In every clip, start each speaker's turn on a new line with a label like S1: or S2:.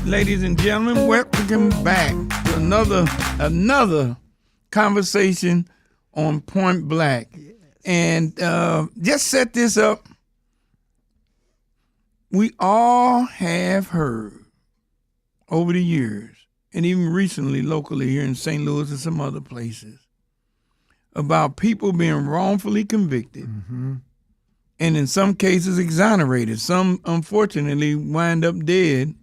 S1: ladies and gentlemen, welcome back to another conversation on Point Black. Yes. And just set this up. We all have heard over the years, and even recently locally here in St. Louis and some other places, about people being wrongfully convicted, and in some cases exonerated. Some, unfortunately, wind up dead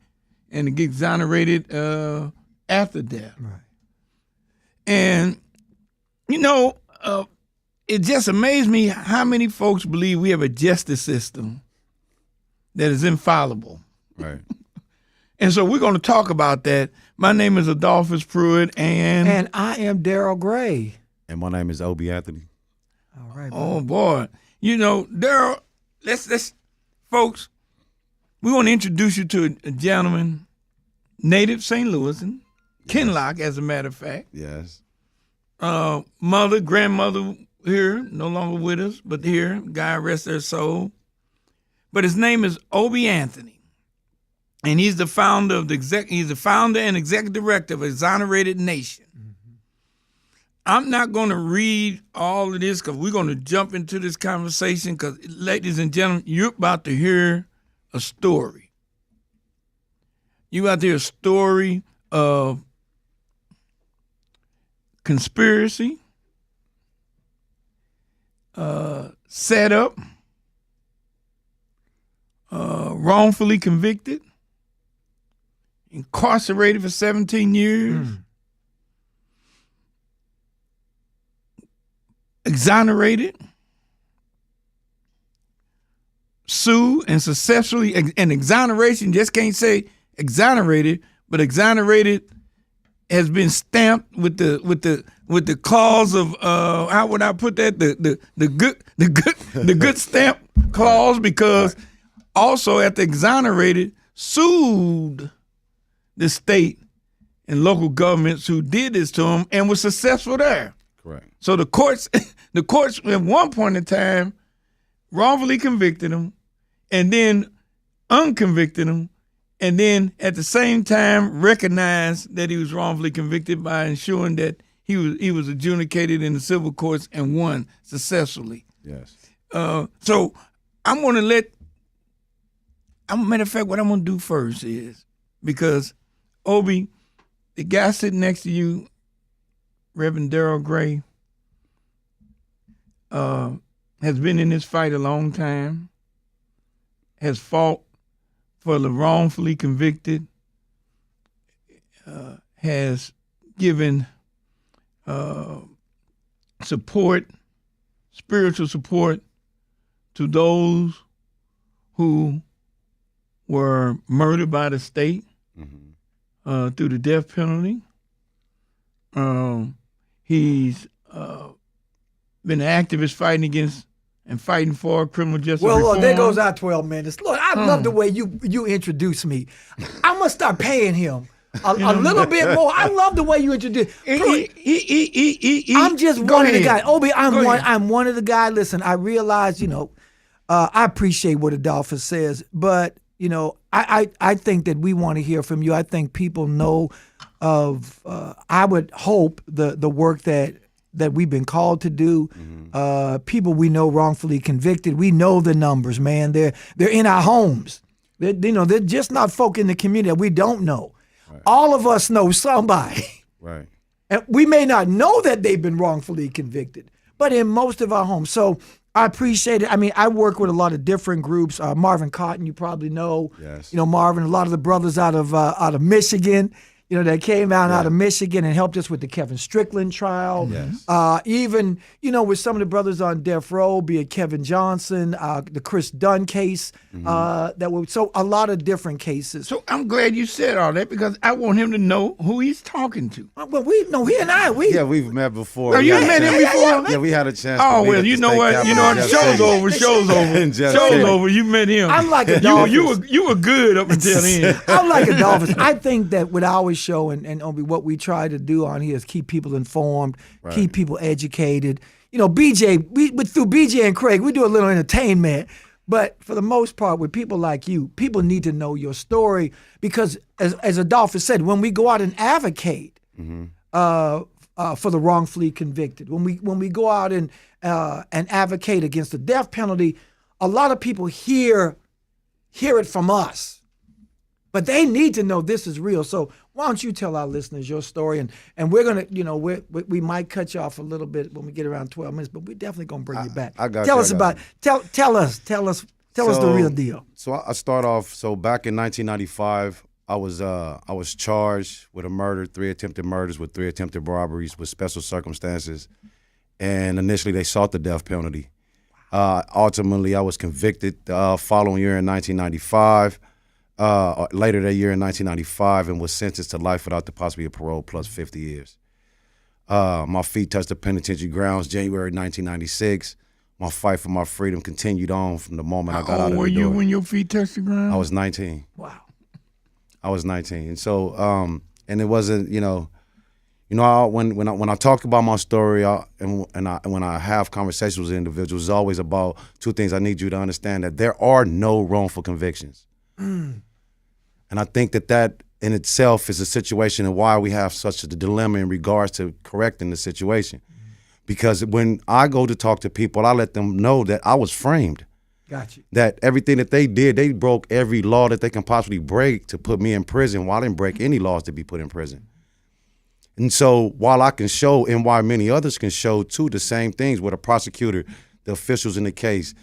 S1: and get exonerated after death. Right. And, it just amazed me how many folks believe we have a justice system that is infallible. Right. And so we're going to talk about that. My name is Adolphus Pruitt, and
S2: I am Daryl Gray.
S3: And my name is Obie Anthony.
S2: All right.
S1: Oh, boy. Daryl, let's folks, we want to introduce you to a gentleman, native St. Louisan, Kinloch, as a matter of fact.
S3: Yes.
S1: Grandmother here, no longer with us, but here, God rest their soul. But his name is Obie Anthony, and he's the founder and executive director of Exonerated Nation. I'm not going to read all of this because we're going to jump into this conversation because, ladies and gentlemen, you're about to hear a story. You're about to hear a story of conspiracy, setup, wrongfully convicted, incarcerated for 17 years, exonerated, sued, and successfully, and exoneration, just can't say exonerated, but exonerated has been stamped with the clause of how would I put that, the good stamp clause, because also after exonerated, sued the state and local governments who did this to him and was successful there.
S3: Correct.
S1: So the courts at one point in time wrongfully convicted him, and then unconvicted him, and then at the same time recognized that he was wrongfully convicted by ensuring that he was adjudicated in the civil courts and won successfully.
S3: Yes.
S1: So I'm going to matter of fact, what I'm going to do first is, because Obie, the guy sitting next to you, Reverend Daryl Gray, has been in this fight a long time, has fought for the wrongfully convicted, has given support, spiritual support to those who were murdered by the state through the death penalty. He's been an activist fighting for criminal justice reform.
S2: Well, there goes our 12 minutes. Look, I love the way you introduce me. I'm going to start paying him a little bit more. I love the way you introduce. I'm just one of the guys. Obie, I'm one of the guys. Listen, I realize, I appreciate what Adolphus says, but, I think that we want to hear from you. I think people know of, I would hope, the work that we've been called to do. People we know wrongfully convicted. We know the numbers, man. They're in our homes. They're just not folk in the community that we don't know. Right. All of us know somebody.
S3: Right.
S2: And we may not know that they've been wrongfully convicted, but in most of our homes. So I appreciate it. I mean, I work with a lot of different groups. Marvin Cotton, you probably know.
S3: Yes.
S2: Marvin, a lot of the brothers out of Michigan. That came out of Michigan and helped us with the Kevin Strickland trial.
S3: Yes.
S2: Even, with some of the brothers on death row, be it Kevin Johnson, the Chris Dunn case, so a lot of different cases.
S1: So I'm glad you said all that, because I want him to know who he's talking to.
S2: Well, he and I,
S3: we've met before.
S1: Oh, you met him before?
S3: Yeah, we had a chance.
S1: Oh, well, you know what? Show's over. Show's over. You met him.
S2: I'm like Adolphus.
S1: You were good up until then.
S2: I'm like Adolphus. I think that with our show and what we try to do on here is keep people informed, keep people educated. BJ, through BJ and Craig, we do a little entertainment, But for the most part, with people like you, people need to know your story because, as Adolphus said, when we go out and advocate for the wrongfully convicted, when we go out and advocate against the death penalty, a lot of people hear it from us, but they need to know this is real. So why don't you tell our listeners your story? And we're gonna, we might cut you off a little bit when we get around 12 minutes, but we're definitely gonna bring you back.
S3: I got
S2: tell
S3: you,
S2: us
S3: I
S2: about
S3: got
S2: tell us the real deal.
S3: So I start off. So back in 1995, I was charged with a murder, 3 attempted murders with 3 attempted robberies with special circumstances, and initially they sought the death penalty. Ultimately, I was convicted the following year in 1995. Later that year in 1995, and was sentenced to life without the possibility of parole plus 50 years. My feet touched the penitentiary grounds January 1996. My fight for my freedom continued on from the moment I got out of the door.
S1: How old were you when your feet touched the ground?
S3: I was 19.
S2: Wow.
S3: I was 19, and so and it wasn't when I talk about my story when I have conversations with individuals, it's always about 2 things. I need you to understand that there are no wrongful convictions. And I think that in itself is a situation and why we have such a dilemma in regards to correcting the situation. Because when I go to talk to people, I let them know that I was framed.
S2: Got you.
S3: That everything that they did, they broke every law that they can possibly break to put me in prison, while I didn't break any laws to be put in prison. And so while I can show, and why many others can show too, the same things with a prosecutor, the officials in the case,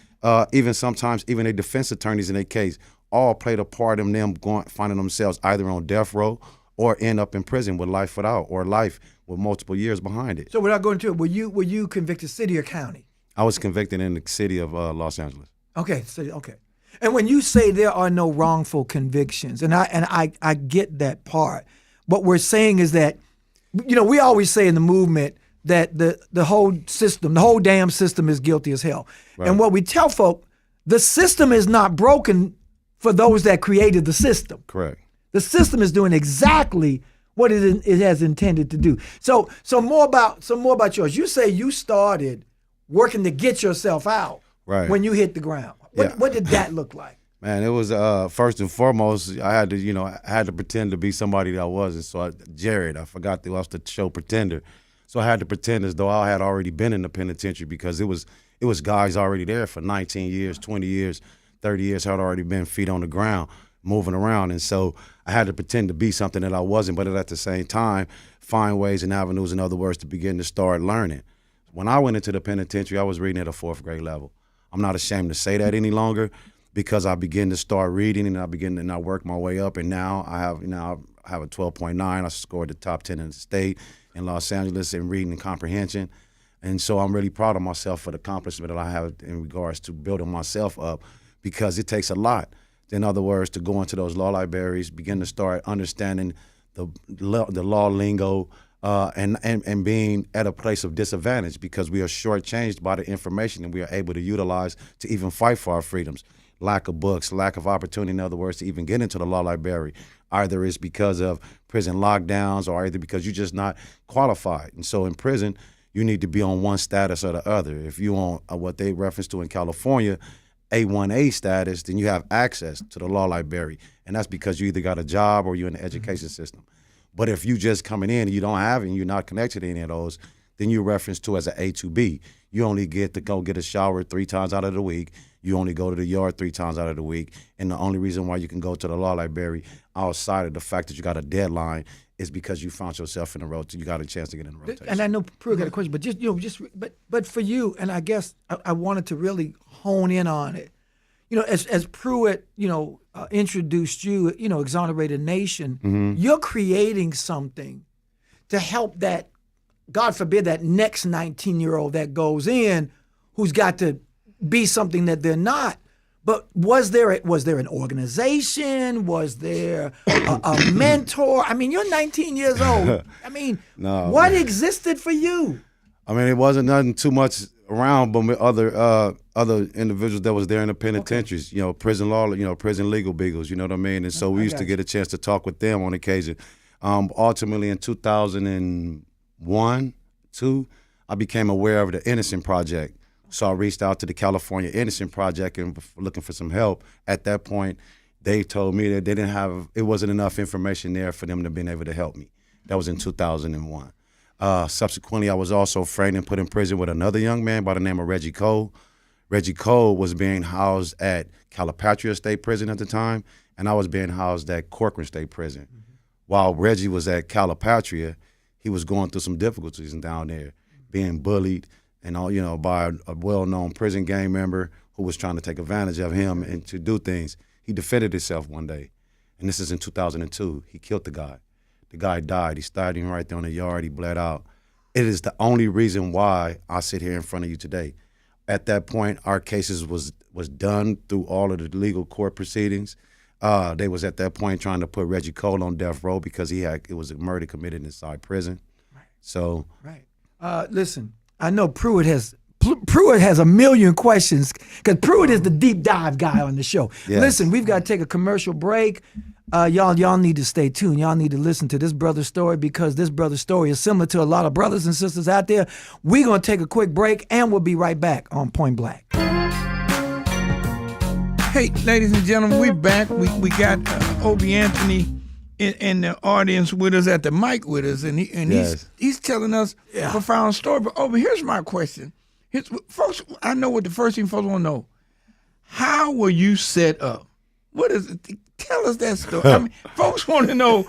S3: even sometimes even the defense attorneys in the case, all played a part in them finding themselves either on death row or end up in prison with life without, or life with multiple years behind it.
S2: So without going into it, were you convicted city or county?
S3: I was convicted in the city of Los Angeles.
S2: Okay, okay. And when you say there are no wrongful convictions, and I get that part, what we're saying is that, we always say in the movement that the whole system, the whole damn system is guilty as hell. Right. And what we tell folk, the system is not broken for those that created the system.
S3: Correct.
S2: The system is doing exactly what it has intended to do. So more about yours. You say you started working to get yourself out when you hit the ground. What did that look like?
S3: Man, it was first and foremost, I had to pretend to be somebody that I wasn't. So Jared, I forgot that I was the show Pretender. So I had to pretend as though I had already been in the penitentiary, because it was guys already there for 19 years, 20 years, 30 years, had already been feet on the ground, moving around. And so I had to pretend to be something that I wasn't, but at the same time, find ways and avenues, in other words, to begin to start learning. When I went into the penitentiary, I was reading at a 4th grade level. I'm not ashamed to say that any longer, because I began to start reading, and I work my way up, and now I have a 12.9. I scored the top 10 in the state in Los Angeles in reading and comprehension. And so I'm really proud of myself for the accomplishment that I have in regards to building myself up, because it takes a lot. In other words, to go into those law libraries, begin to start understanding the law lingo, and being at a place of disadvantage, because we are shortchanged by the information that we are able to utilize to even fight for our freedoms. Lack of books, lack of opportunity, in other words, to even get into the law library. Either it's because of prison lockdowns, or either because you're just not qualified. And so in prison, you need to be on one status or the other. If you're on what they reference to in California, A1A status, then you have access to the law library. And that's because you either got a job or you're in the education system. But if you just coming in and you don't have it and you're not connected to any of those, then you're referenced to as an A2B. You only get to go get a shower 3 times out of the week. You only go to the yard 3 times out of the week. And the only reason why you can go to the law library outside of the fact that you got a deadline is because you found yourself in the rotation. You got a chance to get in the rotation.
S2: And I know Prue got a question, but but for you, and I guess I wanted to really hone in on it. As Pruitt, introduced you, Exonerated Nation, you're creating something to help that, God forbid, that next 19-year-old that goes in who's got to be something that they're not. But was there an organization? Was there a mentor? I mean, you're 19 years old. I mean, what existed for you?
S3: I mean, it wasn't nothing too much around, but with other individuals that was there in the penitentiaries, prison law, prison legal beagles, you know what I mean? And so we used to get a chance to talk with them on occasion. Ultimately, in 2001, 2, I became aware of the Innocent Project. So I reached out to the California Innocent Project and looking for some help. At that point, they told me that it wasn't enough information there for them to be able to help me. That was in 2001. Subsequently, I was also framed and put in prison with another young man by the name of Reggie Cole. Reggie Cole was being housed at Calipatria State Prison at the time, and I was being housed at Corcoran State Prison. While Reggie was at Calipatria, he was going through some difficulties down there, being bullied and all, by a well-known prison gang member who was trying to take advantage of him and to do things. He defended himself one day, and this is in 2002. He killed the guy. The guy died. He started him right there in the yard. He bled out. It is the only reason why I sit here in front of you today. At that point, our cases was done through all of the legal court proceedings. They was at that point trying to put Reggie Cole on death row because it was a murder committed inside prison.
S2: Right.
S3: So,
S2: right. Listen, I know Pruitt has a million questions because Pruitt is the deep dive guy on the show.
S3: Yes.
S2: Listen, we've got to take a commercial break. Y'all need to stay tuned. Y'all need to listen to this brother's story because this brother's story is similar to a lot of brothers and sisters out there. We're going to take a quick break and we'll be right back on Point Black.
S1: Hey, ladies and gentlemen, we're back. We got Obie Anthony in the audience with us, at the mic with us, and
S3: Yes.
S1: he's telling us a profound story. But Obie, here's my question. Folks, I know what the first thing folks want to know. How were you set up? What is it? Tell us that story. I mean, folks want to know,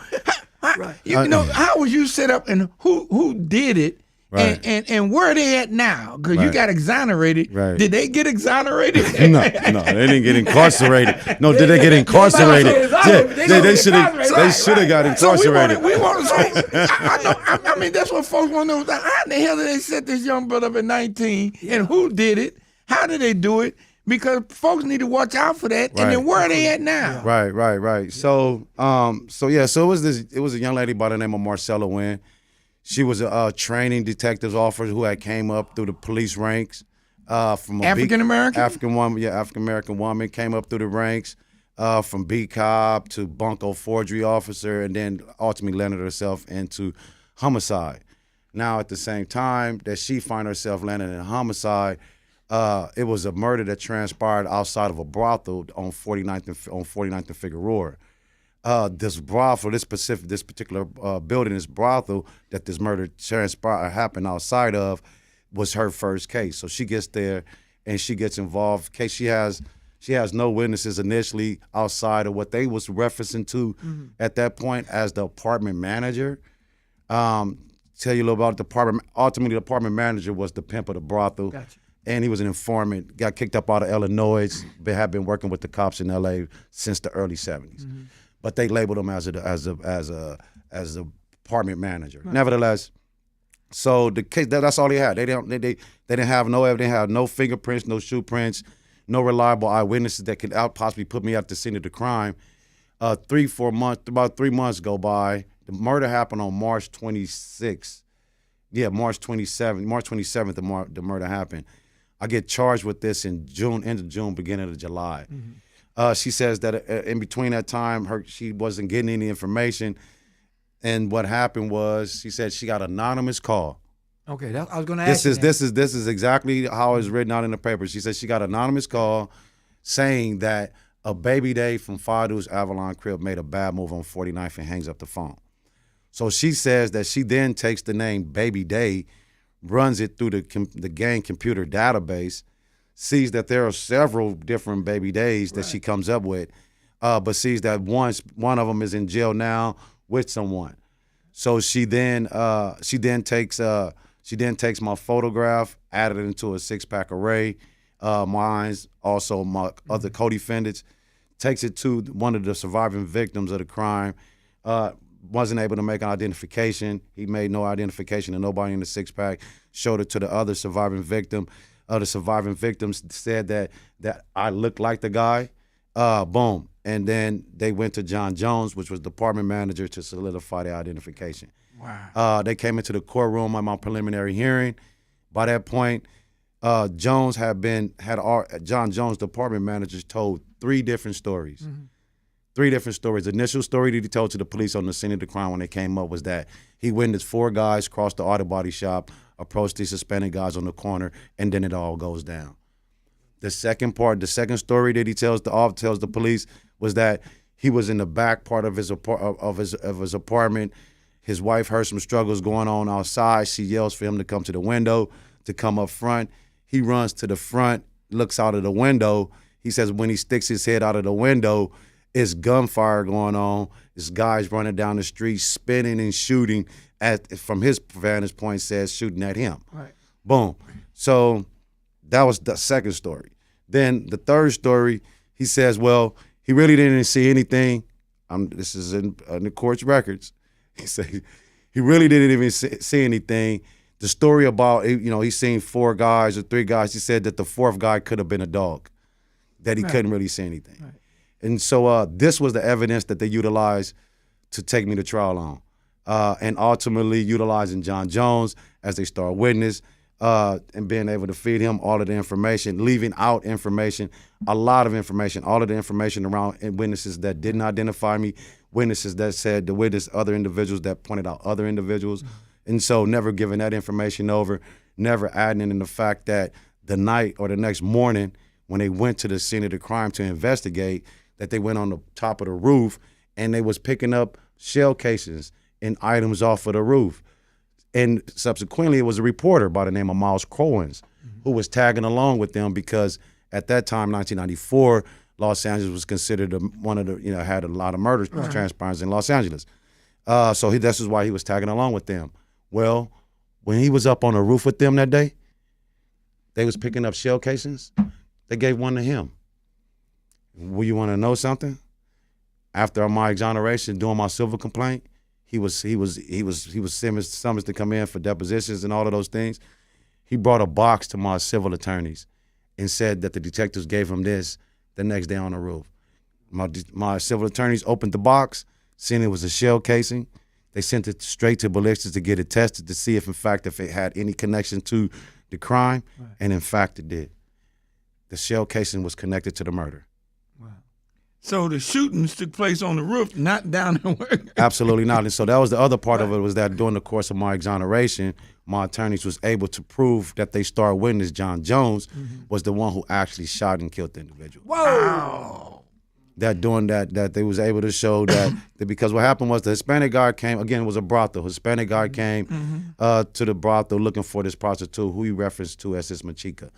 S1: how was you set up and who did it?
S3: Right.
S1: And where are they at now? Because you got exonerated.
S3: Right.
S1: Did they get exonerated?
S3: No, they didn't get incarcerated. No, did they get incarcerated? They should have got incarcerated.
S1: So we want to. I mean, that's what folks want to know. How in the hell did they set this young brother up at 19? And who did it? How did they do it? Because folks need to watch out for that. And then where are they at now?
S3: Right. So it was a young lady by the name of Marcella Wynn. She was a training detectives officer who had came up through the police ranks from
S1: African American
S3: woman came up through the ranks from B cop to bunco forgery officer, and then ultimately landed herself into homicide. Now at the same time that she find herself landing in homicide, it was a murder that transpired outside of a brothel on 49th and Figueroa. This brothel, this particular building, this brothel that this murder happened outside of, was her first case. So she gets there and she gets involved. Case she has no witnesses initially outside of what they was referencing to at that point as the apartment manager. Tell you a little about the apartment. Ultimately, the apartment manager was the pimp of the brothel.
S2: Gotcha.
S3: And he was an informant. Got kicked up out of Illinois. But had been working with the cops in L.A. since the early '70s. But they labeled him as a apartment manager. Right. Nevertheless, so the case that's all they had. They didn't have no evidence. They had no fingerprints, no shoe prints, no reliable eyewitnesses that could possibly put me at the scene of the crime. 3-4 months, about 3 months go by. The murder happened on March 26th. Yeah, March 27th. The murder happened. I get charged with this in June, end of June, beginning of July. She says that in between that time, she wasn't getting any information. And what happened was, she said she got an anonymous call.
S2: Okay, I was going to ask
S3: This is exactly how it's written out in the paper. She said she got an anonymous call saying that a baby Day from Fadu's Avalon Crib made a bad move on 49th and hangs up the phone. So she says that she then takes the name Baby Day, runs it through the gang computer database, sees that there are several different Baby Days that she comes up with, but sees that one of them is in jail now with someone. So she then takes my photograph, added it into a 6-pack array, mine's, also my other co-defendants, takes it to one of the surviving victims of the crime. Wasn't able to make an identification. He made no identification of nobody in the 6-pack. Showed it to the other surviving victim. The surviving victims said that I looked like the guy. Boom. And then they went to John Jones, which was the department manager, to solidify their identification.
S1: Wow.
S3: They came into the courtroom on my preliminary hearing. By that point, John Jones, the department manager, told 3 different stories. 3 different stories. The initial story that he told to the police on the scene of the crime when they came up was that he witnessed 4 guys cross the auto body shop approach these Hispanic guys on the corner, and then it all goes down. The second story that he tells the police was that he was in the back part of his apartment. His wife heard some struggles going on outside. She yells for him to come to the window, to come up front. He runs to the front, looks out of the window. He says when he sticks his head out of the window, it's gunfire going on. This guy's running down the street, spinning and shooting from his vantage point, says shooting at him.
S2: Right.
S3: Boom. So that was the second story. Then the third story, he says, well, he really didn't see anything. This is in the court's records. He said he really didn't even see anything. The story about, he's seen 4 guys or 3 guys. He said that the 4th guy could have been a dog, that he couldn't really see anything.
S2: Right.
S3: And so this was the evidence that they utilized to take me to trial on. And ultimately utilizing John Jones as their star witness and being able to feed him all of the information, leaving out information, a lot of information, all of the information around witnesses that didn't identify me, witnesses that said to witness other individuals that pointed out other individuals. Mm-hmm. And so never giving that information over, never adding in the fact that the night or the next morning when they went to the scene of the crime to investigate, that they went on the top of the roof and they was picking up shell casings and items off of the roof. And subsequently, it was a reporter by the name of Miles Crowens who was tagging along with them because at that time, 1994, Los Angeles was considered one of the, had a lot of murders transpiring in Los Angeles. So this is why he was tagging along with them. Well, when he was up on the roof with them that day, they was picking up shell casings. They gave one to him. Well, you want to know something? After my exoneration, doing my civil complaint, he was summoned to come in for depositions and all of those things. He brought a box to my civil attorneys and said that the detectives gave him this the next day on the roof. My civil attorneys opened the box, seen it was a shell casing. They sent it straight to ballistics to get it tested to see if it had any connection to the crime, and in fact it did. The shell casing was connected to the murder.
S1: Wow. So the shootings took place on the roof, not down there.
S3: Absolutely not. And so that was the other part of it, was that during the course of my exoneration, my attorneys was able to prove that they star witness, John Jones, was the one who actually shot and killed the individual.
S1: Whoa.
S3: That doing that they was able to show that because what happened was the Hispanic guy came, again, it was a brothel. Hispanic guy came to the brothel looking for this prostitute who he referenced to as his Machica.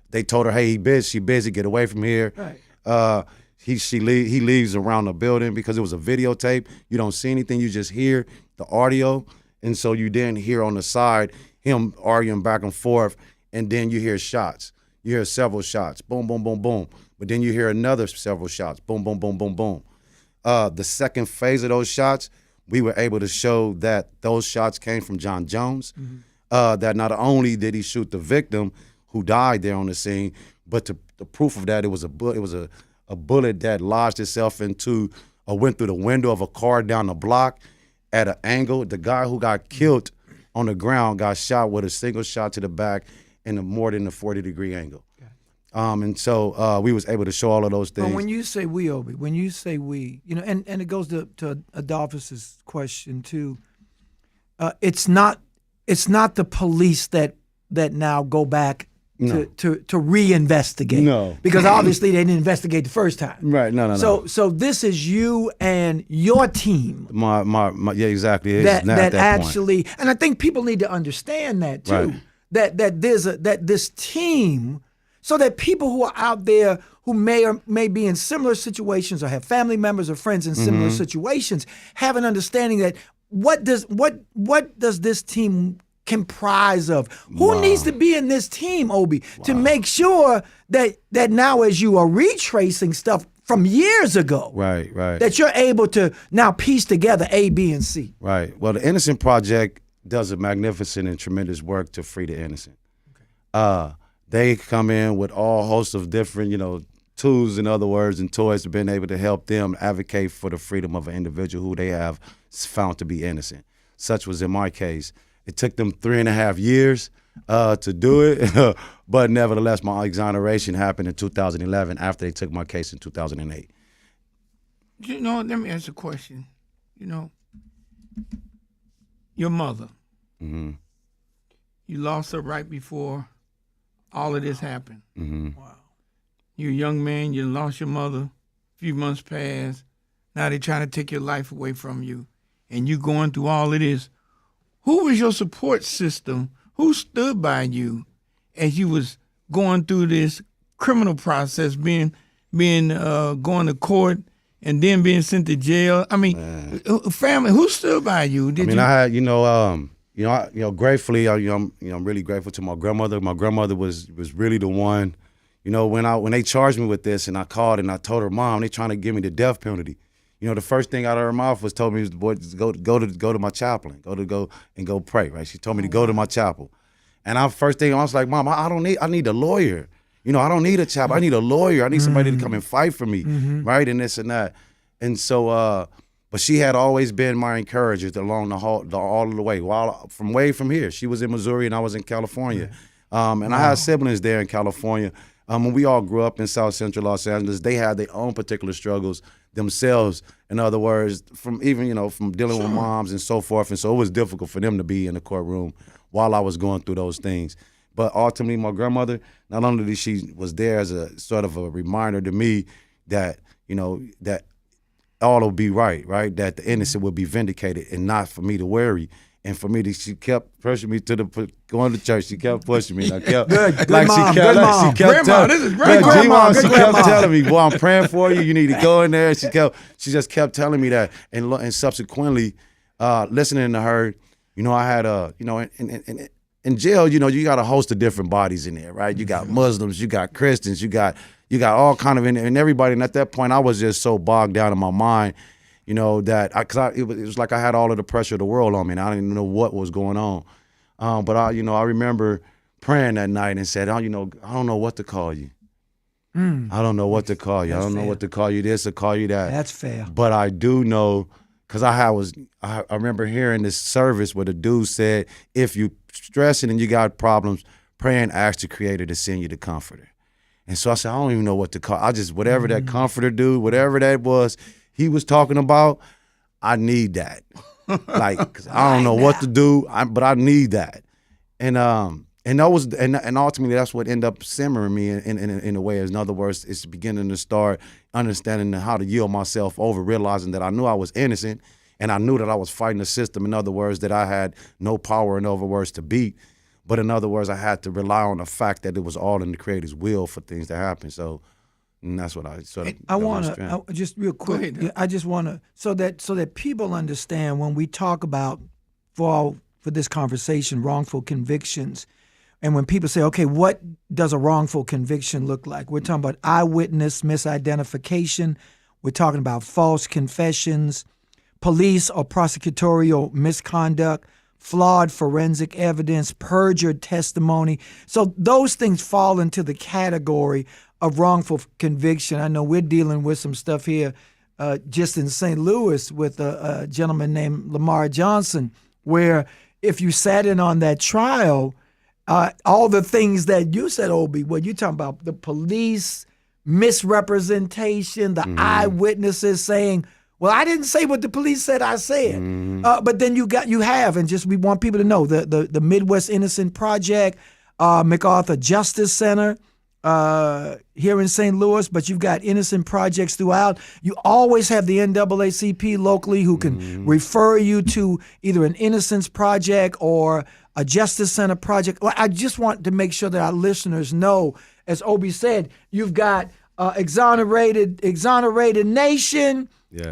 S3: They told her, hey, she busy, get away from here.
S2: Right.
S3: He leaves around the building because it was a videotape. You don't see anything, you just hear the audio. And so you then hear on the side him arguing back and forth, and then you hear shots. You hear several shots, boom, boom, boom, boom. But then you hear another several shots, boom, boom, boom, boom, boom. The second phase of those shots, we were able to show that those shots came from John Jones, that not only did he shoot the victim who died there on the scene, but the proof of that, it was a bullet that lodged itself went through the window of a car down the block at an angle. The guy who got killed on the ground got shot with a single shot to the back in more than a 40-degree angle. And so we was able to show all of those things.
S2: But when you say we, Obie, and it goes to Adolphus's question too, it's not the police that now go back to reinvestigate.
S3: No.
S2: Because obviously they didn't investigate the first time.
S3: Right, no.
S2: So this is you and your team.
S3: My yeah, exactly.
S2: That
S3: actually,
S2: and I think people need to understand that too.
S3: Right.
S2: That this team, so that people who are out there who may be in similar situations or have family members or friends in similar situations have an understanding that what does this team comprise of? Who needs to be in this team, Obie, to make sure that now as you are retracing stuff from years ago,
S3: right,
S2: that you're able to now piece together A, B, and C.
S3: Right. Well, the Innocent Project does a magnificent and tremendous work to free the innocent. Okay. They come in with all hosts of different, tools, in other words, and toys to being able to help them advocate for the freedom of an individual who they have found to be innocent. Such was in my case. It took them 3.5 years to do it, but nevertheless, my exoneration happened in 2011 after they took my case in 2008.
S1: Let me ask a question. Your mother, You lost her right before all of this happened.
S3: Mm-hmm.
S2: Wow.
S1: You're a young man. You lost your mother. A few months passed. Now they're trying to take your life away from you. And you going through all of this. Who was your support system? Who stood by you as you was going through this criminal process, going to court and then being sent to jail? I mean, family, who stood by you?
S3: I had, gratefully, I'm really grateful to my grandmother. My grandmother was really the one, when they charged me with this, and I called and I told her, Mom, they trying to give me the death penalty. The first thing out of her mouth was told me, boy, go to my chaplain, go pray, right? She told me to go to my chapel. And I was like, Mom, I need a lawyer. I don't need a chapel. I need a lawyer. I need somebody to come and fight for me, right? And this and that. And so, but she had always been my encourager along all of the way. From here. She was in Missouri and I was in California. And I had siblings there in California. When we all grew up in South Central Los Angeles, they had their own particular struggles themselves. In other words, from dealing with moms and so forth. And so it was difficult for them to be in the courtroom while I was going through those things. But ultimately, my grandmother, not only did she was there as a sort of a reminder to me that, that all will be right, that the innocent will be vindicated and not for me to worry. And for me, she kept pushing me going to church. She kept pushing me. And I kept,
S2: good
S3: like
S2: mom,
S3: she kept,
S2: good mom.
S3: she kept
S1: Grandma, this is great.
S2: Grandma,
S3: she
S2: good
S3: kept
S2: grandma.
S3: telling me, "Well, I'm praying for you. You need to go in there." She just kept telling me that, and subsequently, listening to her, I had in jail, you got a host of different bodies in there, right? You got Muslims, you got Christians, you got all kind of and everybody. And at that point, I was just so bogged down in my mind. That it was like I had all of the pressure of the world on me, and I didn't even know what was going on. But I remember praying that night and said, I don't know what to call you. I don't know what to call you. I don't know what to call you this or call you that.
S2: That's fair.
S3: But I do know, because I remember hearing this service where the dude said, if you stressing and you got problems, pray and ask the Creator to send you the Comforter. And so I said, I don't even know what to call. Whatever that Comforter dude, whatever that was, he was talking about, I need that. Like, 'cause I don't know what to do, but I need that. And ultimately that's what ended up simmering me in a way. In other words, it's beginning to start understanding how to yield myself over, realizing that I knew I was innocent and I knew that I was fighting a system. In other words, that I had no power, in other words, to beat. But in other words, I had to rely on the fact that it was all in the Creator's will for things to happen. So. And that's what I sort of.
S2: I want to just real quick. I just want to so that people understand when we talk about for this conversation wrongful convictions, and when people say, okay, what does a wrongful conviction look like? We're talking about eyewitness misidentification. We're talking about false confessions, police or prosecutorial misconduct, flawed forensic evidence, perjured testimony. So those things fall into the category of wrongful conviction. I know we're dealing with some stuff here just in St. Louis with a gentleman named Lamar Johnson, where if you sat in on that trial, all the things that you said, Obie, what you're talking about, the police misrepresentation, the eyewitnesses saying, well, I didn't say what the police said I said. But then you have, and just we want people to know, the Midwest Innocent Project, MacArthur Justice Center, here in St. Louis, but you've got innocent projects throughout. You always have the NAACP locally who can refer you to either an innocence project or a justice center project. Well, I just want to make sure that our listeners know, as Obie said, you've got Exonerated Nation.
S3: Yes.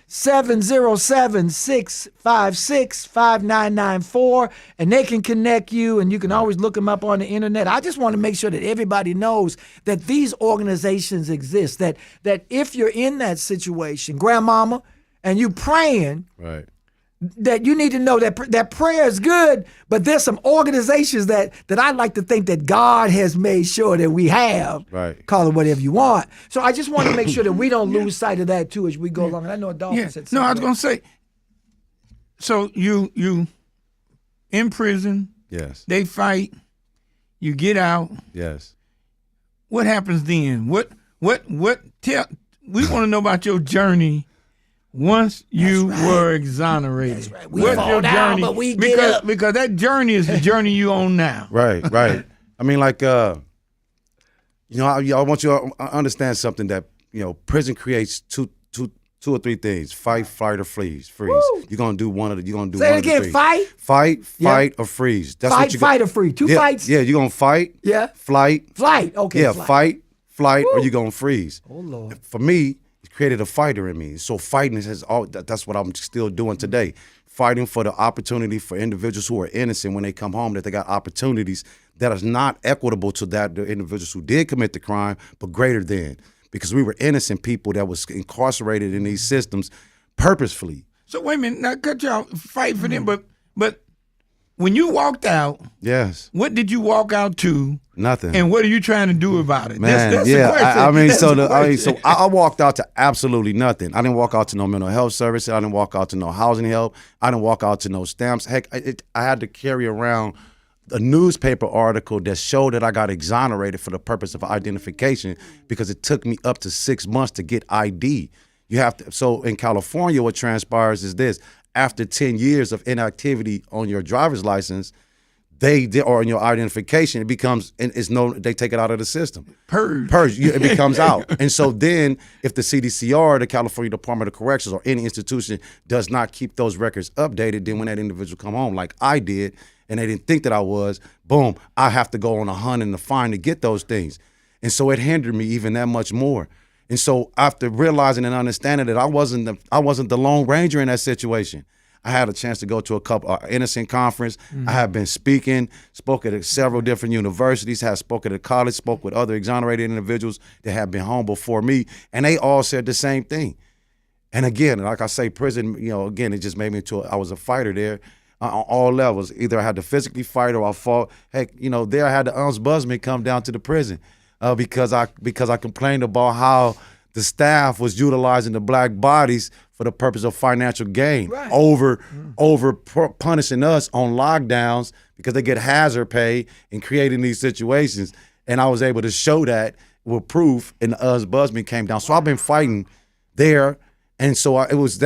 S2: 707-656-5994, and they can connect you, and you can always look them up on the internet. I just want to make sure that everybody knows that these organizations exist, that if you're in that situation, grandmama, and you praying,
S3: right,
S2: that you need to know that prayer is good, but there's some organizations that I like to think that God has made sure that we have.
S3: Right.
S2: Call it whatever you want. So I just want to make sure that we don't lose sight of that too as we go along. And I know Adolph said something.
S1: No, I was going to say, so you in prison.
S3: Yes.
S1: They fight. You get out.
S3: Yes.
S1: What happens then? We want to know about your journey once you were exonerated.
S2: That's right. We fall down, but we get up.
S1: Because that journey is the journey you on now.
S3: Right. I mean, like, I want you to understand something that, prison creates two or three things: fight, flight, or freeze.
S2: Woo.
S3: You're gonna do one of the. You're gonna do
S2: Say
S3: one
S2: it again.
S3: of the three. Fight, or freeze. That's
S2: fight,
S3: what you
S2: fight, or freeze. Two fights.
S3: Yeah, you're gonna fight.
S2: Yeah.
S3: Flight.
S2: Okay.
S3: Yeah,
S2: flight.
S3: flight, or you're gonna freeze.
S2: Oh Lord.
S3: For me, it created a fighter in me. So fighting has all. That's what I'm still doing today. Fighting for the opportunity for individuals who are innocent when they come home, that they got opportunities that is not equitable to the individuals who did commit the crime, but greater than. Because we were innocent people that was incarcerated in these systems purposefully.
S1: So wait a minute, now cut you off, fight for them, but when you walked out,
S3: yes,
S1: what did you walk out to?
S3: Nothing.
S1: And what are you trying to do about it?
S3: Man,
S1: that's
S3: yeah,
S1: the question.
S3: I walked out to absolutely nothing. I didn't walk out to no mental health services. I didn't walk out to no housing help. I didn't walk out to no stamps. Heck, I had to carry around a newspaper article that showed that I got exonerated for the purpose of identification because it took me up to 6 months to get ID. You have to. So in California, what transpires is this: after 10 years of inactivity on your driver's license, or on your identification, it becomes, and they take it out of the system. Purge. It becomes out. And so then if the CDCR, the California Department of Corrections, or any institution does not keep those records updated, then when that individual come home, like I did, and they didn't think that I was, boom, I have to go on a hunt and a find to get those things. And so it hindered me even that much more. And so after realizing and understanding that I wasn't the Lone Ranger in that situation, I had a chance to go to a couple innocent conference. I have been spoke at several different universities, have spoken at college, spoke with other exonerated individuals that have been home before me, and they all said the same thing. And again, like I say, prison, again, it just made me I was a fighter there on all levels. Either I had to physically fight or I fought. Heck, there I had the ombudsman come down to the prison because I complained about how the staff was utilizing the black bodies for the purpose of financial gain, over punishing us on lockdowns because they get hazard pay and creating these situations. And I was able to show that with proof, and the ombudsman came down. So I've been fighting there, and so it was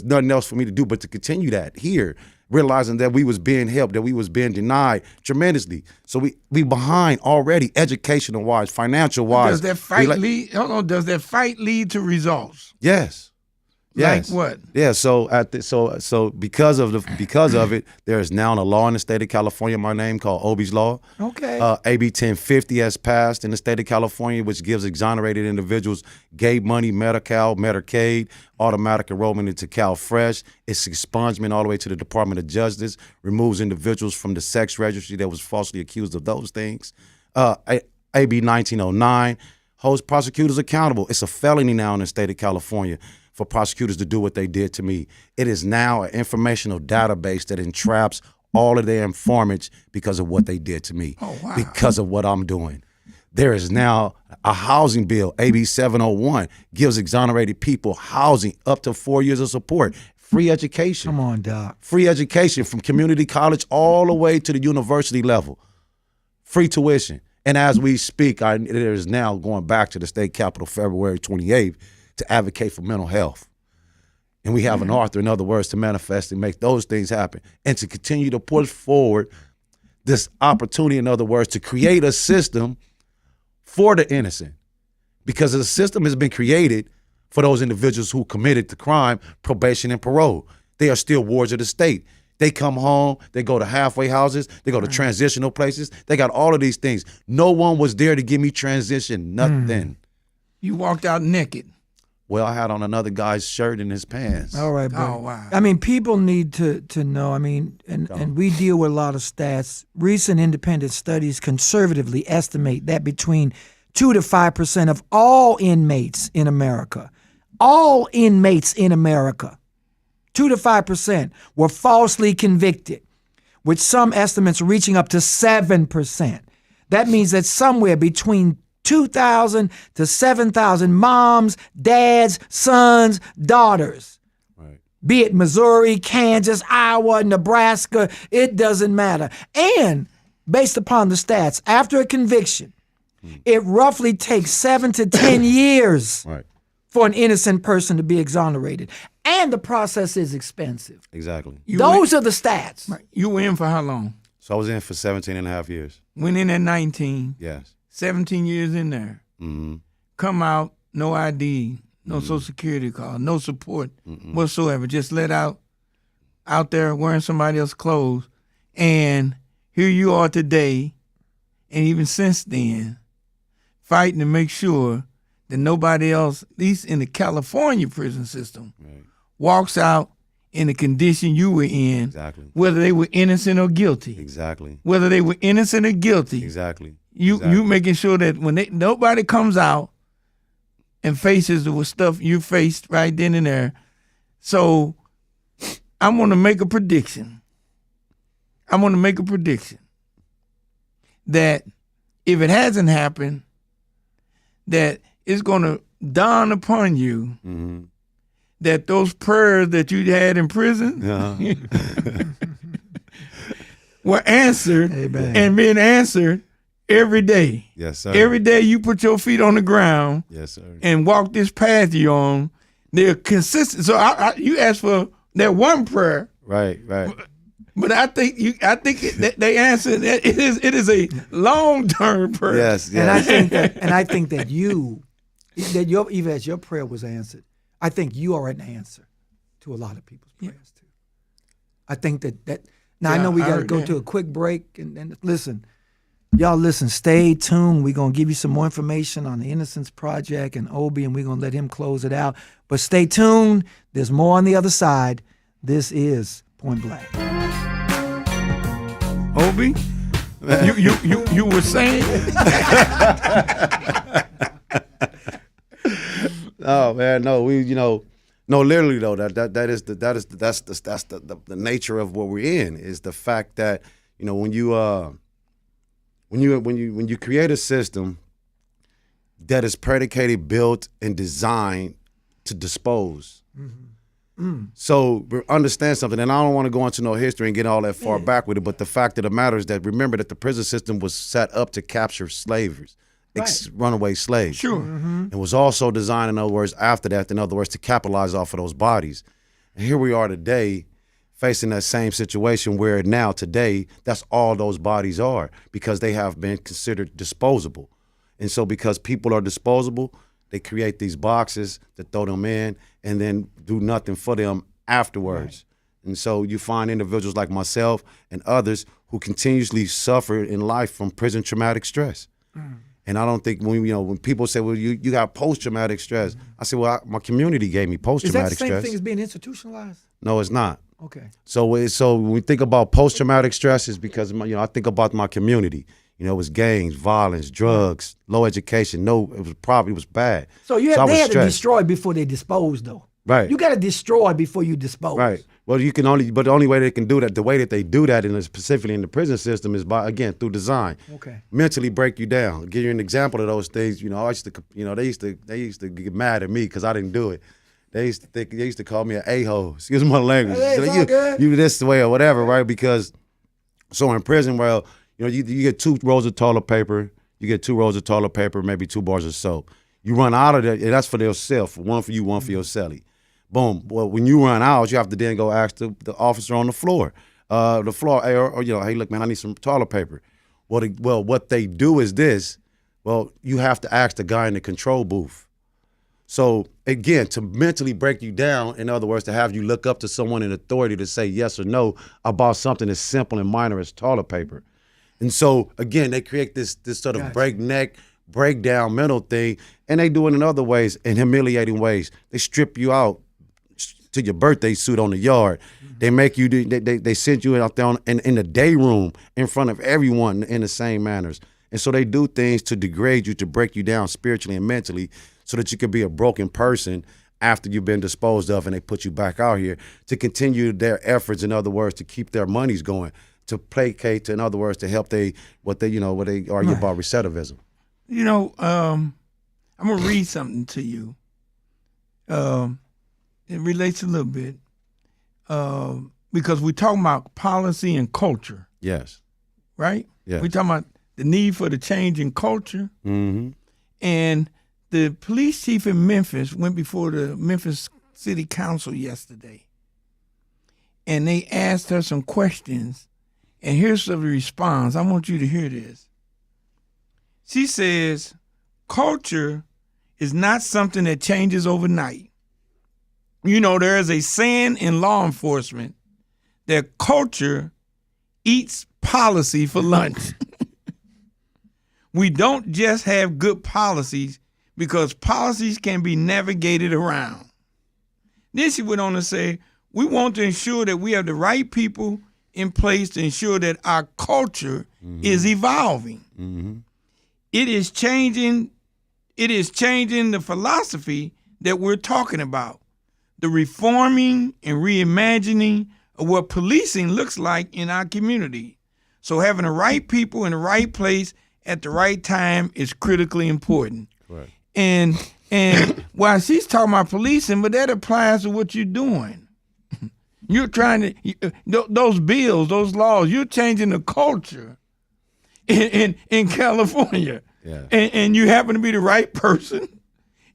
S3: nothing else for me to do but to continue that here, realizing that we was being helped, that we was being denied tremendously. So we behind already, educational wise, financial wise.
S1: Does that fight lead? Hold on. Does that fight lead to results?
S3: Yes. Yes.
S1: Like what?
S3: Yeah. So because of it, there is now a law in the state of California, my name, called Obie's Law.
S2: Okay.
S3: AB 1050 has passed in the state of California, which gives exonerated individuals gate money, Medi-Cal, Medicaid, automatic enrollment into CalFresh. It's expungement all the way to the Department of Justice, removes individuals from the sex registry that was falsely accused of those things. AB 1909 holds prosecutors accountable. It's a felony now in the state of California for prosecutors to do what they did to me. It is now an informational database that entraps all of their informants because of what they did to me, because of what I'm doing. There is now a housing bill, AB 701, gives exonerated people housing up to 4 years of support, free education.
S2: Come on, Doc.
S3: Free education from community college all the way to the university level, free tuition. And as we speak, it is now going back to the state capitol February 28th to advocate for mental health. And we have an author, in other words, to manifest and make those things happen, and to continue to push forward this opportunity, in other words, to create a system for the innocent. Because the system has been created for those individuals who committed the crime, probation and parole. They are still wards of the state. They come home, they go to halfway houses, they go to transitional places. They got all of these things. No one was there to give me transition, nothing.
S1: You walked out naked.
S3: Well, I had on another guy's shirt and his pants.
S2: All right, bro.
S1: Oh, wow.
S2: I mean, people need to know. I mean, and we deal with a lot of stats. Recent independent studies conservatively estimate that between 2 to 5% of all inmates in America, 2 to 5% were falsely convicted, with some estimates reaching up to 7%. That means that somewhere between 2,000 to 7,000 moms, dads, sons, daughters, be it Missouri, Kansas, Iowa, Nebraska, it doesn't matter. And based upon the stats, after a conviction, it roughly takes 7 to 10 years for an innocent person to be exonerated. and the process is expensive.
S3: Exactly.
S2: Those are the stats.
S1: Right. You were in for how long?
S3: So I was in for 17 and a half years.
S1: Went in at 19.
S3: Yes.
S1: 17 years in there.
S3: Mm-hmm.
S1: Come out, no ID, no Social Security card, no support whatsoever. Just let out there wearing somebody else's clothes. And here you are today, and even since then, fighting to make sure that nobody else, at least in the California prison system, walks out in the condition you were in,
S3: Exactly.
S1: whether they were innocent or guilty.
S3: Exactly.
S1: Whether they were innocent or guilty.
S3: Exactly.
S1: You making sure that when nobody comes out and faces the stuff you faced right then and there. So I'm going to make a prediction. That if it hasn't happened, that it's going to dawn upon you that those prayers that you had in prison were answered and being answered every day.
S3: Yes, sir.
S1: Every day you put your feet on the ground
S3: Yes, sir.
S1: and walk this path you're on. They're consistent. So you asked for that one prayer.
S3: Right.
S1: But I think they answered that it is a long-term prayer.
S3: Yes.
S2: And I think that even as your prayer was answered, I think you are an answer to a lot of people's prayers too. I think that now I know we got to go to a quick break and listen. Y'all listen, stay tuned. We're going to give you some more information on the Innocence Project and Obie, and we're going to let him close it out. But stay tuned. There's more on the other side. This is Point Black.
S1: Obie, you were saying?
S3: Oh man, no, literally though, that's the nature of what we're in, is the fact that, when you create a system that is predicated, built, and designed to dispose. So understand something, and I don't want to go into no history and get all that far back with it, but the fact of the matter is that remember that the prison system was set up to capture slavers, runaway slaves.
S1: Sure.
S3: It was also designed, in other words, after that, in other words, to capitalize off of those bodies. And here we are today, facing that same situation where now, today, that's all those bodies are, because they have been considered disposable. And so because people are disposable, they create these boxes to throw them in and then do nothing for them afterwards. Right. And so you find individuals like myself and others who continuously suffer in life from prison traumatic stress. And I don't think when people say, well, you got post-traumatic stress, I say, well, my community gave me post-traumatic stress.
S2: Is that the same thing as being institutionalized?
S3: No, it's not.
S2: Okay.
S3: So when we think about post-traumatic stress, it's because I think about my community. It was gangs, violence, drugs, low education. No, it was poverty, it was bad.
S2: So they had to destroy before they disposed, though.
S3: Right.
S2: You got to destroy before you dispose.
S3: Right. Well, but the only way they can do that, the way that they do that, specifically in the prison system, is by, again, through design.
S2: Okay.
S3: Mentally break you down. I'll give you an example of those things. I used to, they used to get mad at me because I didn't do it. They used to call me an a-hole. Excuse my language.
S2: Hey,
S3: you this way or whatever, right? Because so in prison, well, you get 2 rolls of toilet paper. You get 2 rolls of toilet paper, maybe 2 bars of soap. You run out of that, and that's for yourself. One for you, one for your cellie. Boom. Well, when you run out, you have to then go ask the officer on the floor. Hey, look, man, I need some toilet paper. Well, what they do is this. Well, you have to ask the guy in the control booth. So again, to mentally break you down, in other words, to have you look up to someone in authority to say yes or no about something as simple and minor as toilet paper. And so again, they create this sort of breakdown mental thing, and they do it in other ways, in humiliating ways. They strip you out to your birthday suit on the yard. They make you they send you out there in the day room in front of everyone in the same manners. And so they do things to degrade you, to break you down spiritually and mentally, so that you can be a broken person after you've been disposed of, and they put you back out here to continue their efforts, in other words, to keep their monies going, to placate, in other words, to help what they argue about recidivism.
S1: I'm gonna read something to you. It relates a little bit because we're talking about policy and culture.
S3: Yes.
S1: Right?
S3: Yes.
S1: We're talking about the need for the change in culture.
S3: Mm-hmm.
S1: And the police chief in Memphis went before the Memphis city council yesterday, and they asked her some questions, and here's the response. I want you to hear this. She says, culture is not something that changes overnight. You know, there is a saying in law enforcement that culture eats policy for lunch. We don't just have good policies because policies can be navigated around. Then she went on to say, we want to ensure that we have the right people in place to ensure that our culture is evolving.
S3: Mm-hmm.
S1: It is changing the philosophy that we're talking about. The reforming and reimagining of what policing looks like in our community. So having the right people in the right place at the right time is critically important.
S3: Right.
S1: And while she's talking about policing, but that applies to what you're doing. You're trying to, those bills, those laws, you're changing the culture in California.
S3: Yeah.
S1: And you happen to be the right person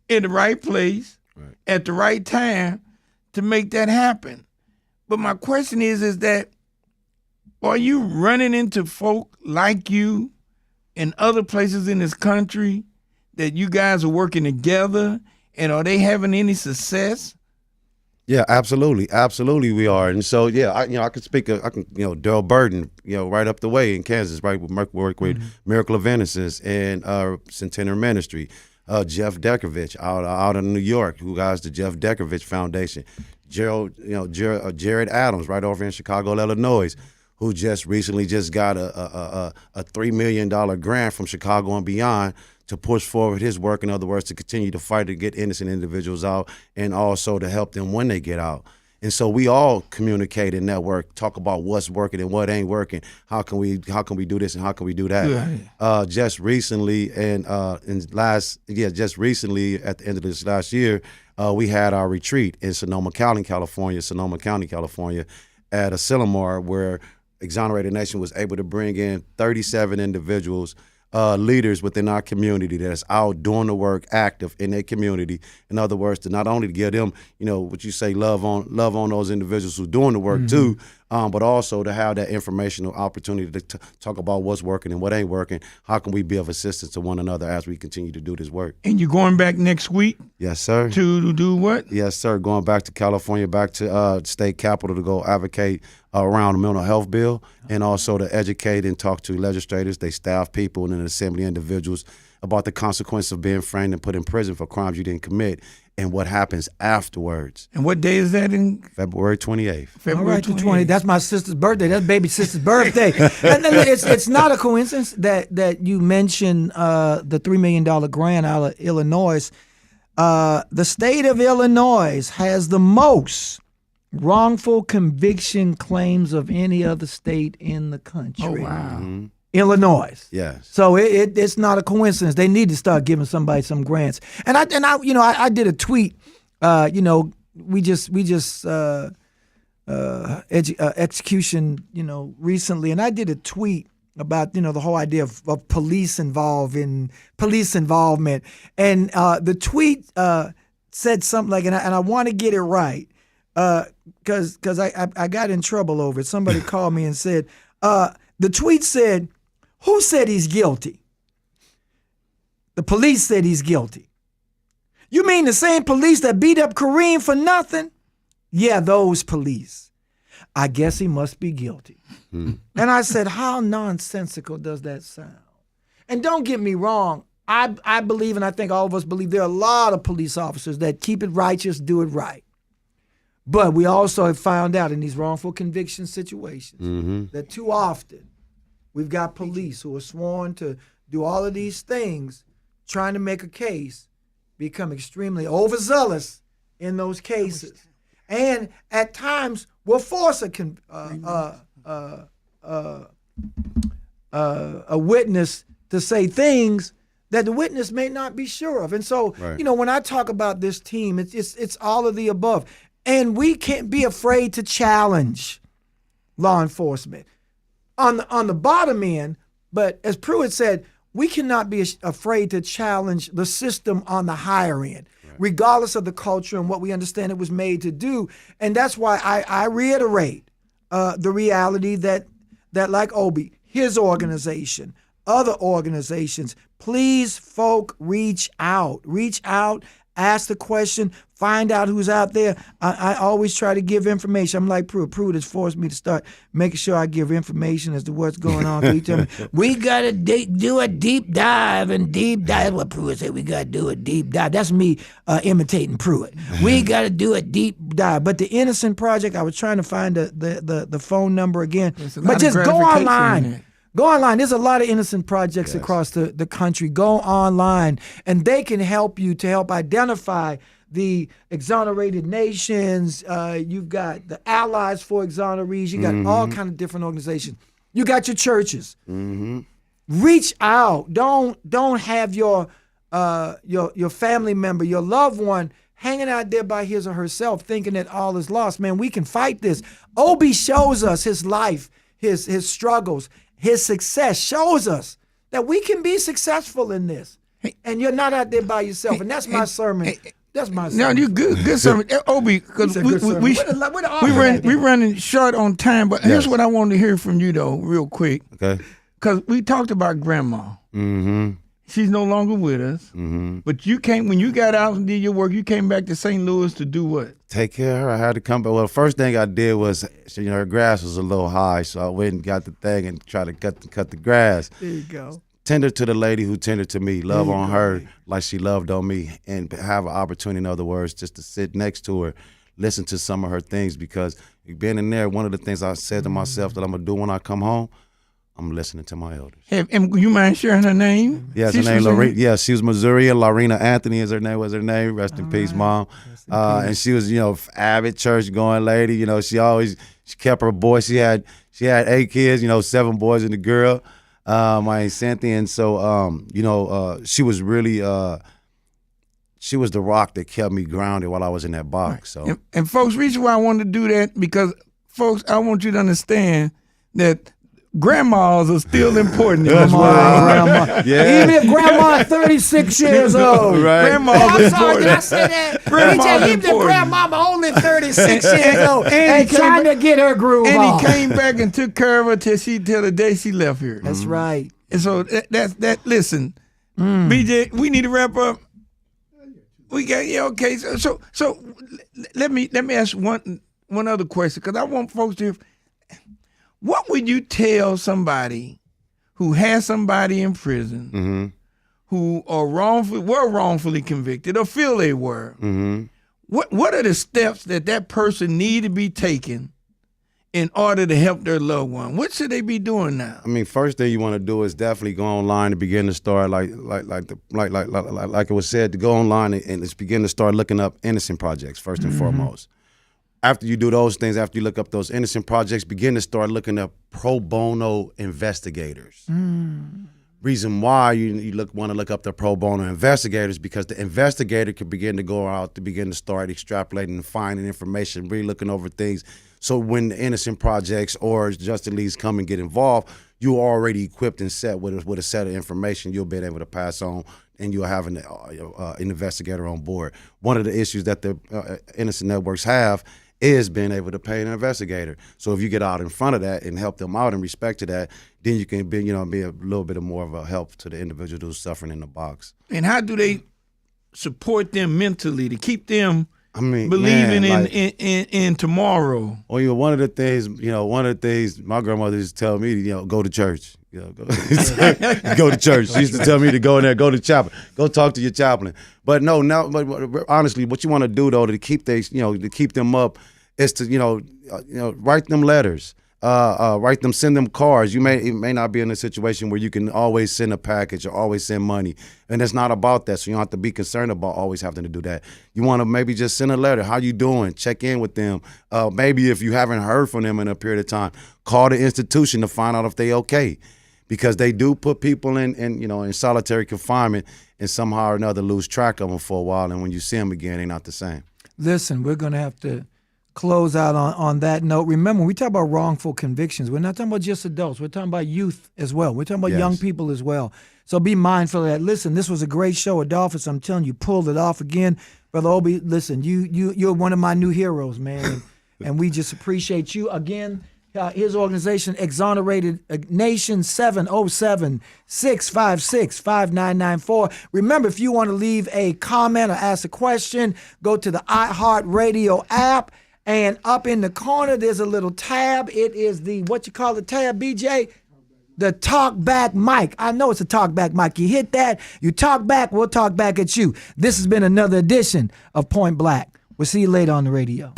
S1: in the right place at the right time to make that happen. But my question is that are you running into folk like you in other places in this country that you guys are working together, and are they having any success?
S3: Yeah, absolutely, we are, and so I can speak. Daryl Burton, right up the way in Kansas, right, we work with Miracle of Innocence and Centennial Ministry. Jeff Deckervich out in New York, who has the Jeff Deckervich Foundation. Jared Adams, right over in Chicago, Illinois, who just recently got a $3 million grant from Chicago and Beyond to push forward his work, in other words, to continue to fight to get innocent individuals out and also to help them when they get out. And so we all communicate and network, talk about what's working and what ain't working. How can we do this and how can we do that? Yeah. Just recently at the end of this last year, we had our retreat in Sonoma County, California, at a Sillamar, where Exonerated Nation was able to bring in 37 individuals, leaders within our community that's out doing the work, active in their community. In other words, to not only give them, what you say, love on those individuals who doing the work too, but also to have that informational opportunity to talk about what's working and what ain't working. How can we be of assistance to one another as we continue to do this work? And
S1: you're going back next week?
S3: Yes, sir.
S1: To do what?
S3: Yes, sir. Going back to California, back to state capitol to go advocate around the mental health bill, and also to educate and talk to legislators, they staff people, and an assembly individuals about the consequence of being framed and put in prison for crimes you didn't commit and what happens afterwards.
S1: And what day is that in?
S3: February 28th.
S2: February 28th. That's my sister's birthday. That's baby sister's birthday. And it's not a coincidence that you mentioned the $3 million grant out of Illinois. The state of Illinois has the most wrongful conviction claims of any other state in the country.
S1: Oh, wow.
S3: Mm-hmm.
S2: Illinois.
S3: Yes.
S2: So it's not a coincidence. They need to start giving somebody some grants. And I did a tweet. We just execution recently, and I did a tweet about the whole idea of police involvement. And the tweet said something like, and I want to get it right. Because I got in trouble over it. Somebody called me and said, the tweet said, who said he's guilty? The police said he's guilty. You mean the same police that beat up Kareem for nothing? Yeah, those police. I guess he must be guilty. And I said, how nonsensical does that sound? And don't get me wrong. I believe, and I think all of us believe, there are a lot of police officers that keep it righteous, do it right. But we also have found out in these wrongful conviction situations that too often we've got police who are sworn to do all of these things, trying to make a case, become extremely overzealous in those cases, and at times will force a witness to say things that the witness may not be sure of. And so, when I talk about this team, it's all of the above. And we can't be afraid to challenge law enforcement on the bottom end. But as Pruitt said, we cannot be afraid to challenge the system on the higher end. Right. regardless of the culture and what we understand it was made to do. And that's why I reiterate the reality that like Obie, his organization, other organizations, please, folk, reach out, ask the question, find out who's out there. I always try to give information. I'm like Pruitt has forced me to start making sure I give information as to what's going on. He tell me, we got to do a deep dive. That's what Pruitt said. We got to do a deep dive. That's me imitating Pruitt. We got to do a deep dive. But the Innocent Project, I was trying to find the phone number again. But just go online. Go online. There's a lot of innocent projects across the country. Go online, and they can help you to help identify the Exonerated Nations. You've got the Allies for Exonerees. You got all kind of different organizations. You got your churches. Reach out. Don't have your family member, your loved one, hanging out there by his or herself, thinking that all is lost. Man, we can fight this. Obie shows us his life, his struggles. His success shows us that we can be successful in this. And you're not out there by yourself. And that's my sermon. That's my sermon.
S1: No, you good sermon. Obie, because we running short on time, but here's what I wanted to hear from you, though, real quick.
S3: Okay.
S1: Because we talked about grandma. She's no longer with us. But when you got out and did your work, you came back to St. Louis to do what?
S3: Take care of her. I had to come back. Well, the first thing I did was, her grass was a little high, so I went and got the thing and tried to cut the grass.
S2: There you go.
S3: Tender to the lady who tended to me. Love on her like she loved on me, and have an opportunity, in other words, just to sit next to her, listen to some of her things, because being in there, one of the things I said to myself that I'm going to do when I come home, I'm listening to my elders.
S1: And you mind sharing her name?
S3: Yes, her name Lorena. Yeah, she was Missouri. Lorena Anthony was her name. Rest in peace, Mom. And she was, avid church going lady. She kept her boy. She had 8 kids. 7 boys and a girl. My Aunt Cynthia, and so she was really she was the rock that kept me grounded while I was in that box. So
S1: and folks, reason why I wanted to do that, because folks, I want you to understand that grandmas are still important in this world.
S2: Grandma. Yeah. Even if grandma is 36 years old.
S3: Right.
S1: Grandma's
S2: I'm sorry, did I say that? Even if grandmama only 36 years old and trying to get her groove on.
S1: And he came back and took care of her till the day she left here.
S2: That's right.
S1: And so that listen, BJ, we need to wrap up. We got okay. So let me ask one other question, because I want folks to. What would you tell somebody who has somebody in prison who were wrongfully convicted or feel they were? What are the steps that person need to be taking in order to help their loved one? What should they be doing now?
S3: I mean, first thing you want to do is definitely go online and begin to start like it was said, to go online and just begin to start looking up innocent projects first and foremost. After you do those things, after you look up those innocent projects, begin to start looking up pro bono investigators. Reason why you want to look up the pro bono investigators, because the investigator can begin to go out to begin to start extrapolating and finding information, really looking over things. So when the innocent projects or Justice Leagues come and get involved, you're already equipped and set with a set of information you'll be able to pass on, and you'll have an investigator on board. One of the issues that the innocent networks have is being able to pay an investigator. So if you get out in front of that and help them out in respect to that, then you can be a little bit more of a help to the individual who's suffering in the box.
S1: And how do they support them mentally to keep them believing in tomorrow?
S3: Well, one of the things my grandmother used to tell me, go to church. Go to church. She used to tell me to go in there, go to chapel, go talk to your chaplain. But but honestly, what you want to do though to keep them up is to write them letters, send them cards. You may not be in a situation where you can always send a package or always send money, and it's not about that. So you don't have to be concerned about always having to do that. You want to maybe just send a letter. How you doing? Check in with them. Maybe if you haven't heard from them in a period of time, call the institution to find out if they okay. Because they do put people in solitary confinement and somehow or another lose track of them for a while, and when you see them again, they're not the same.
S2: Listen, we're going to have to close out on that note. Remember, when we talk about wrongful convictions, we're not talking about just adults. We're talking about youth as well. We're talking about young people as well. So be mindful of that. Listen, this was a great show, Adolphus. I'm telling you, pulled it off again. Brother Obie, listen, you're one of my new heroes, man. And we just appreciate you. Again, his organization, Exonerated Nation, 707-656-5994. Remember, if you want to leave a comment or ask a question, go to the iHeartRadio app. And up in the corner, there's a little tab. It is the, what you call the tab, BJ? The talk back mic. I know it's a talk back mic. You hit that, you talk back, we'll talk back at you. This has been another edition of Point Black. We'll see you later on the radio.